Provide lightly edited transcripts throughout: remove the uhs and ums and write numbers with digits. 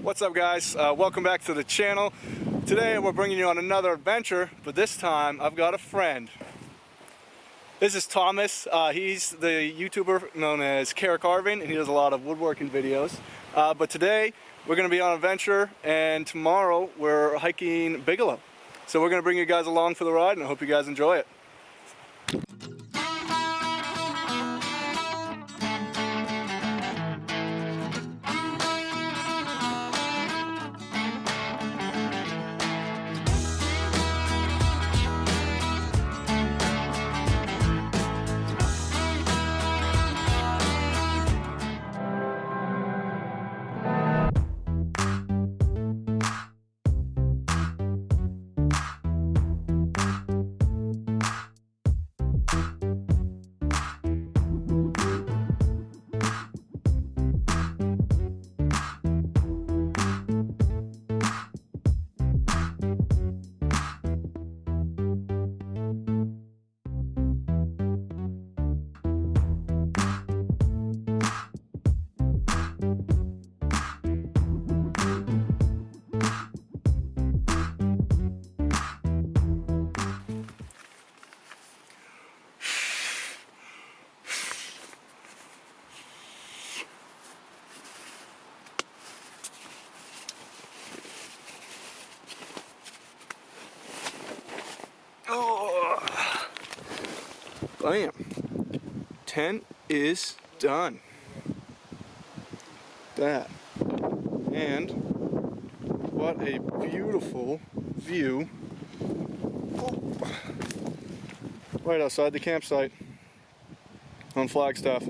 What's up, guys? Welcome back to the channel. Today we're bringing you on another adventure, but this time I've got a friend. This is Thomas. He's the YouTuber known as cayercarving, and he does a lot of woodworking videos. But today we're going to be on an adventure, and tomorrow we're hiking Bigelow. So we're going to bring you guys along for the ride, and I hope you guys enjoy it. Oh, bam. Tent is done. That. And what a beautiful view. Oh, right outside the campsite on Flagstaff.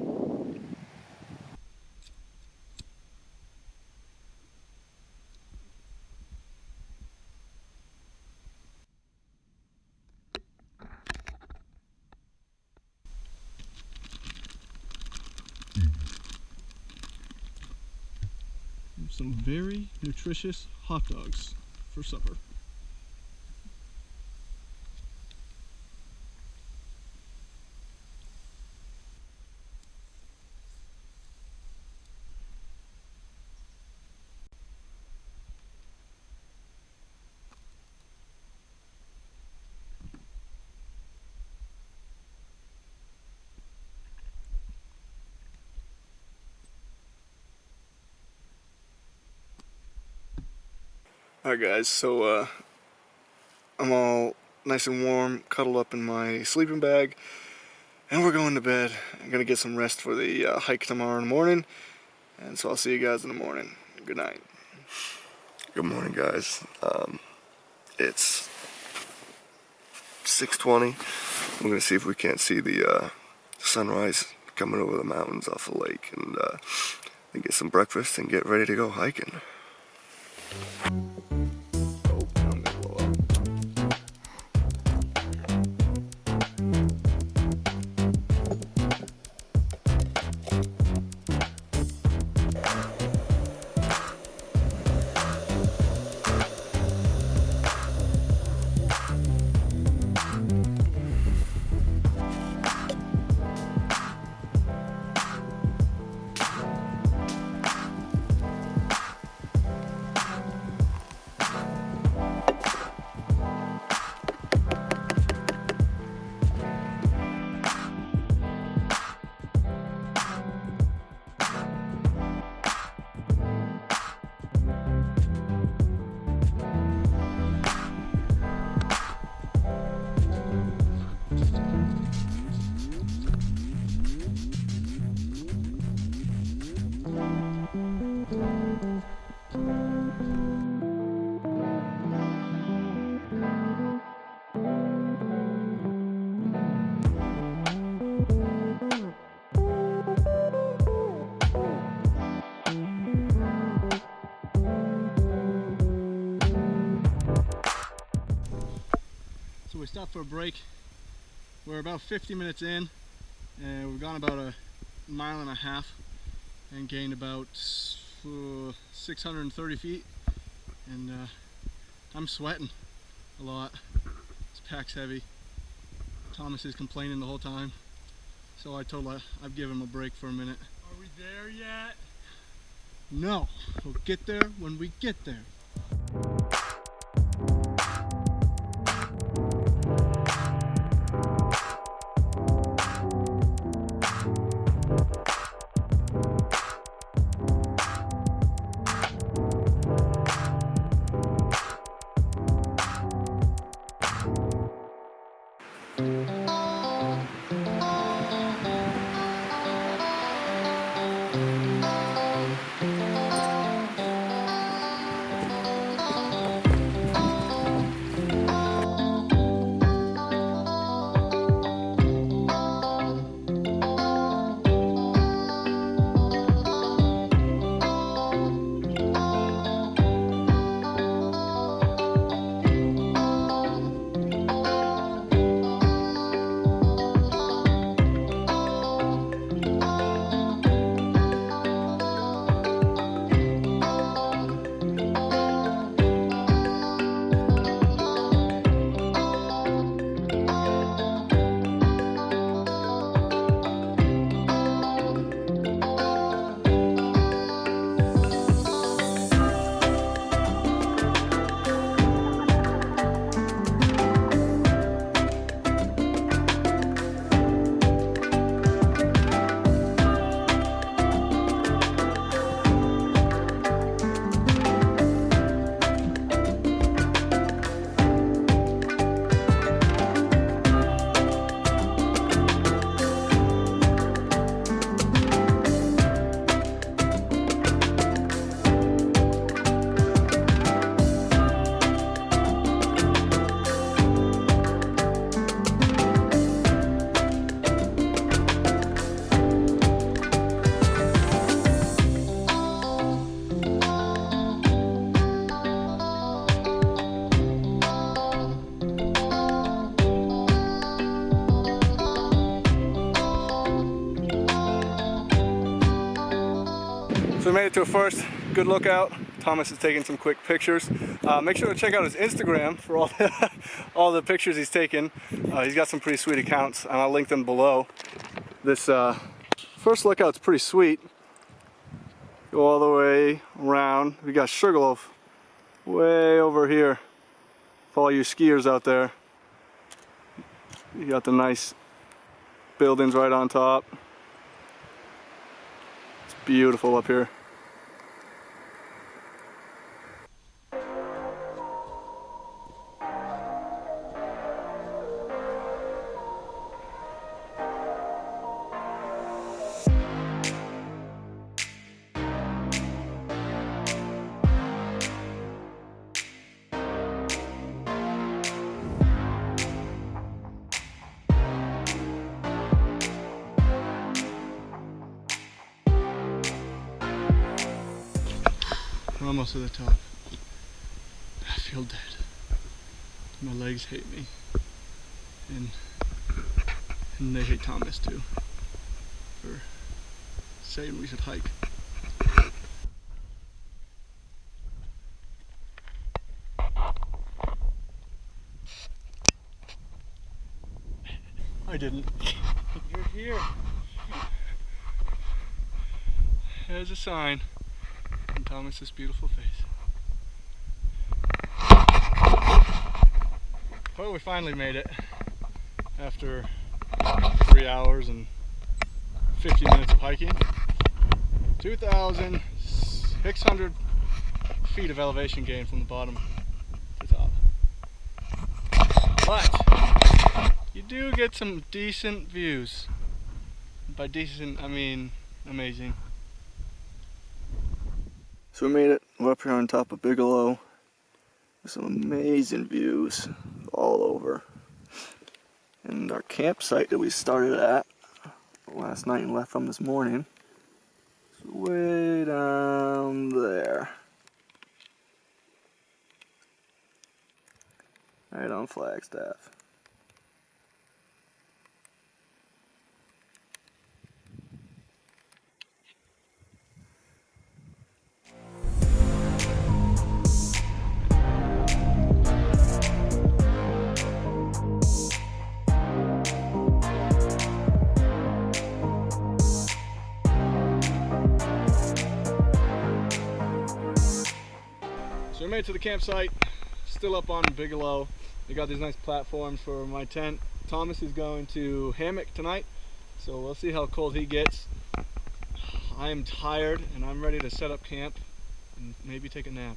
Some very nutritious hot dogs for supper. Alright guys, so I'm all nice and warm, cuddled up in my sleeping bag, and we're going to bed. I'm going to get some rest for the hike tomorrow in the morning, and so I'll see you guys in the morning. Good night. Good morning, guys. It's 6:20. We're going to see if we can't see the sunrise coming over the mountains off the lake, and then get some breakfast and get ready to go hiking. So we stopped for a break. We're about 50 minutes in, and we've gone about a mile and a half and gained about 630 feet, and I'm sweating a lot. This pack's heavy. Thomas is complaining the whole time, so I told him I'd give him a break for a minute. Are we there yet? No, we'll get there when we get there. So we made it to a first good lookout. Thomas is taking some quick pictures. Make sure to check out his Instagram for all the pictures he's taken. He's got some pretty sweet accounts, and I'll link them below. This first lookout's pretty sweet. Go all the way around. We got Sugarloaf way over here. For all you skiers out there. You got the nice buildings right on top. It's beautiful up here. We're almost to the top. I feel dead. My legs hate me. And they hate Thomas too. For saying we should hike. I didn't. You're here. There's a sign. Thomas's beautiful face. Well, we finally made it after 3 hours and 50 minutes of hiking. 2,600 feet of elevation gain from the bottom to the top. But you do get some decent views. By decent, I mean amazing. So we made it. We're up here on top of Bigelow. There's some amazing views all over. And our campsite that we started at last night and left from this morning is way down there. Right on Flagstaff. So we made it to the campsite, still up on Bigelow. They got these nice platforms for my tent. Thomas is going to hammock tonight, so we'll see how cold he gets. I am tired and I'm ready to set up camp and maybe take a nap.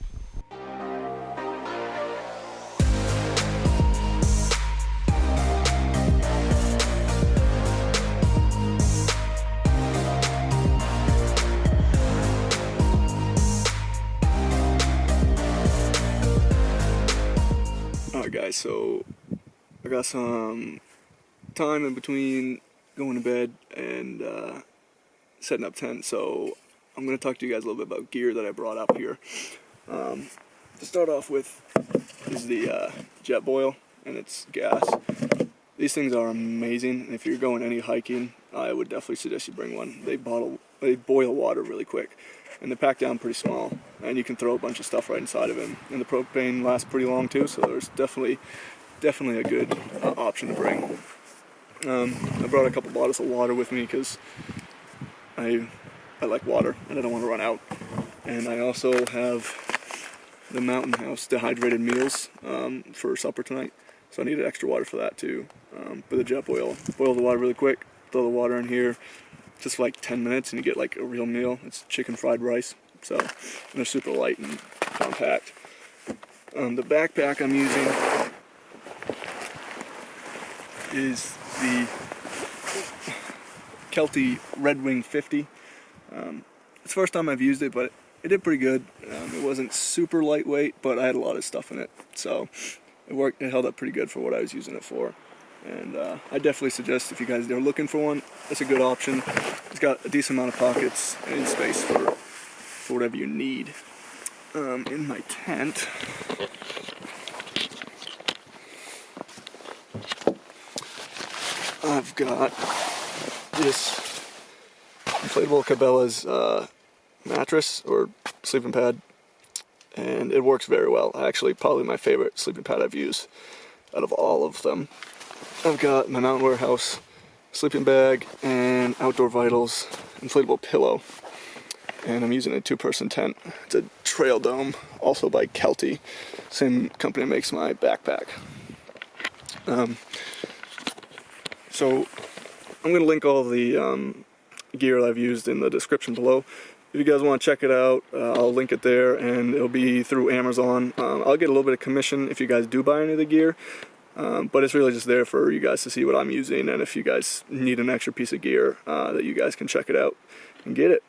Alright guys, so I got some time in between going to bed and setting up tent, so I'm going to talk to you guys a little bit about gear that I brought up here. To start off with is the jet boil, and it's gas. These things are amazing. If you're going any hiking, I would definitely suggest you bring one. They boil water really quick, and they pack down pretty small, and you can throw a bunch of stuff right inside of them. And the propane lasts pretty long too, so there's definitely a good option to bring. I brought a couple bottles of water with me because I like water and I don't want to run out. And I also have the Mountain House dehydrated meals for supper tonight, so I needed extra water for that too. But the jet boil the water really quick, throw the water in here, just for like 10 minutes and you get like a real meal. It's chicken fried rice, so and they're super light and compact. The backpack I'm using is the Kelty Red Wing 50. It's the first time I've used it, but it did pretty good. It wasn't super lightweight, but I had a lot of stuff in it, so it worked. It held up pretty good for what I was using it for. And I definitely suggest if you guys are looking for one, it's a good option. It's got a decent amount of pockets and space for whatever you need. In my tent, I've got this inflatable Cabela's mattress or sleeping pad, and it works very well. Actually, probably my favorite sleeping pad I've used out of all of them. I've got my Mountain Warehouse sleeping bag and Outdoor Vitals inflatable pillow, and I'm using a 2-person tent. It's a Trail Dome, also by Kelty, same company makes my backpack. So I'm going to link all the gear that I've used in the description below. If you guys want to check it out, I'll link it there, and it'll be through Amazon. I'll get a little bit of commission if you guys do buy any of the gear, but it's really just there for you guys to see what I'm using, and if you guys need an extra piece of gear, that you guys can check it out and get it.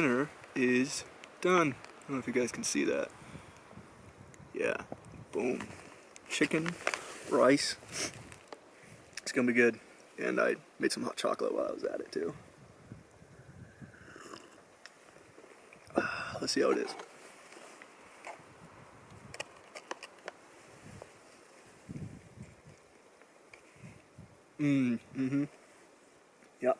dinner is done. I don't know if you guys can see that. Yeah, boom. Chicken, rice. It's gonna be good. And I made some hot chocolate while I was at it too. Let's see how it is. Yep.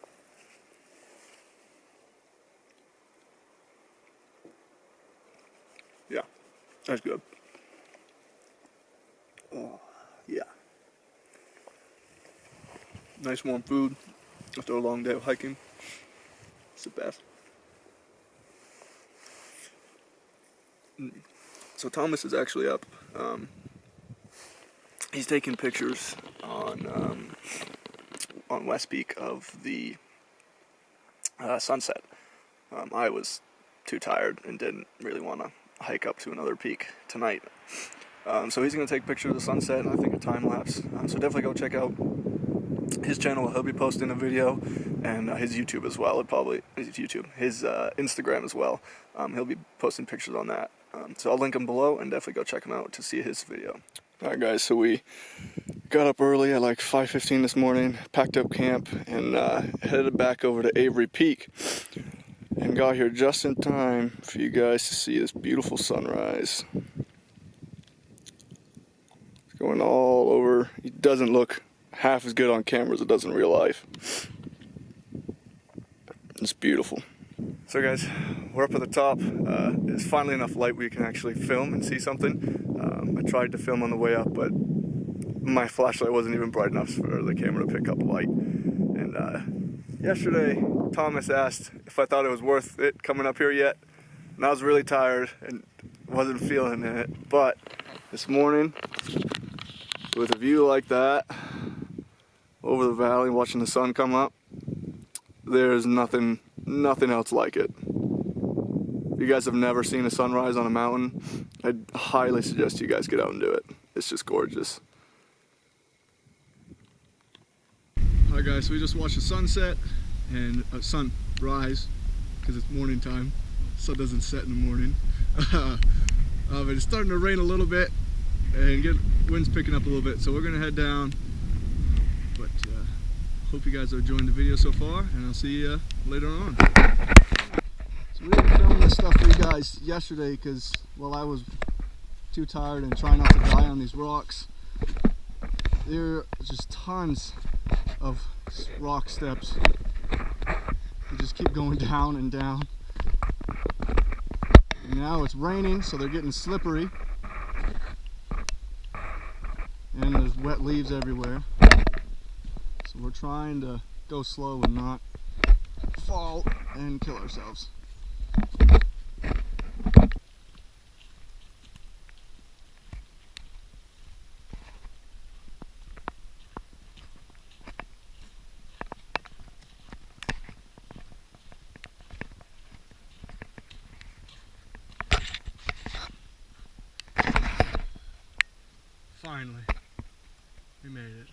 Yeah, that's good. Oh, yeah. Nice warm food after a long day of hiking. It's the best. So Thomas is actually up. He's taking pictures on West Peak of the sunset. I was too tired and didn't really want to hike up to another peak tonight. So he's going to take pictures of the sunset, and I think a time lapse. So definitely go check out his channel. He'll be posting a video, and his YouTube as well. His Instagram as well. He'll be posting pictures on that. So I'll link him below, and definitely go check him out to see his video. Alright guys, so we got up early at like 5:15 this morning, packed up camp, and headed back over to Avery Peak. And got here just in time for you guys to see this beautiful sunrise. It's going all over. It doesn't look half as good on camera as it does in real life. It's beautiful. So guys, we're up at the top. It's finally enough light where you can actually film and see something. I tried to film on the way up, but my flashlight wasn't even bright enough for the camera to pick up light. And yesterday, Thomas asked if I thought it was worth it coming up here yet. And I was really tired and wasn't feeling it. But this morning, with a view like that, over the valley, watching the sun come up, there's nothing else like it. If you guys have never seen a sunrise on a mountain, I'd highly suggest you guys get out and do it. It's just gorgeous. Alright guys, so we just watched the sunset and sunrise, because it's morning time. Sun doesn't set in the morning. But it's starting to rain a little bit and wind's picking up a little bit, so we're gonna head down. But hope you guys are enjoying the video so far, and I'll see you later on. So we didn't film this stuff for you guys yesterday because, well, I was too tired and trying not to die on these rocks. There are just tons of rock steps. They just keep going down and down. And now it's raining, so they're getting slippery. And there's wet leaves everywhere. So we're trying to go slow and not fall and kill ourselves. Finally, we made it.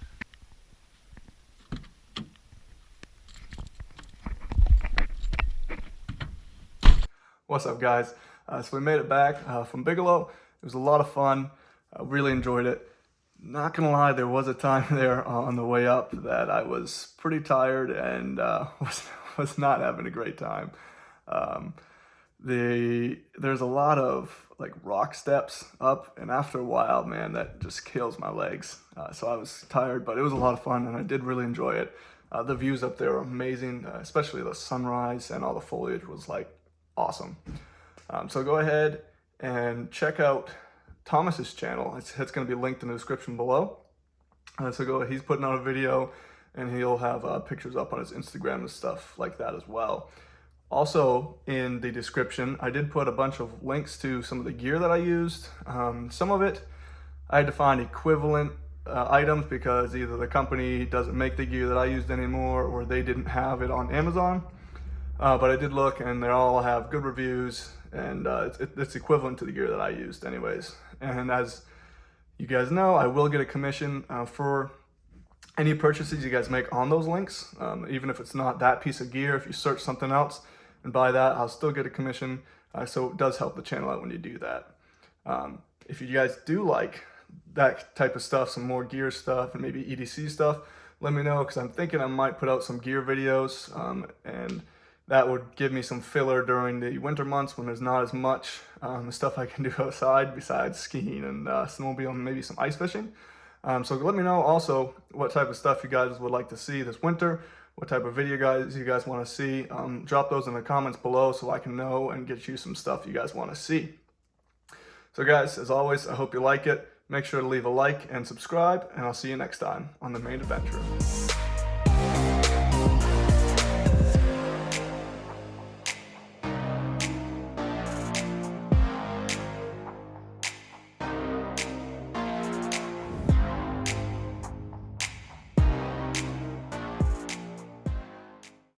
What's up guys? So we made it back from Bigelow. It was a lot of fun. I really enjoyed it. Not gonna lie, there was a time there on the way up that I was pretty tired and was not having a great time. There's a lot of like rock steps up, and after a while, man, that just kills my legs. So I was tired, but it was a lot of fun and I did really enjoy it. The views up there are amazing, especially the sunrise, and all the foliage was like awesome. So go ahead and check out Thomas's channel. It's going to be linked in the description below. He's putting out a video, and he'll have pictures up on his Instagram and stuff like that as well. Also in the description, I did put a bunch of links to some of the gear that I used. Some of it I had to find equivalent items because either the company doesn't make the gear that I used anymore, or they didn't have it on Amazon. But I did look, and they all have good reviews, and it's equivalent to the gear that I used anyways. And as you guys know, I will get a commission for any purchases you guys make on those links. Even if it's not that piece of gear, if you search something else and by that I'll still get a commission. So it does help the channel out when you do that. If you guys do like that type of stuff, some more gear stuff and maybe EDC stuff, let me know, because I'm thinking I might put out some gear videos, and that would give me some filler during the winter months when there's not as much stuff I can do outside besides skiing and snowmobiling and maybe some ice fishing. So let me know also what type of stuff you guys would like to see this winter, what type of video you guys want to see. Drop those in the comments below so I can know and get you some stuff you guys want to see. So guys, as always, I hope you like it. Make sure to leave a like and subscribe, and I'll see you next time on the Maine Adventure.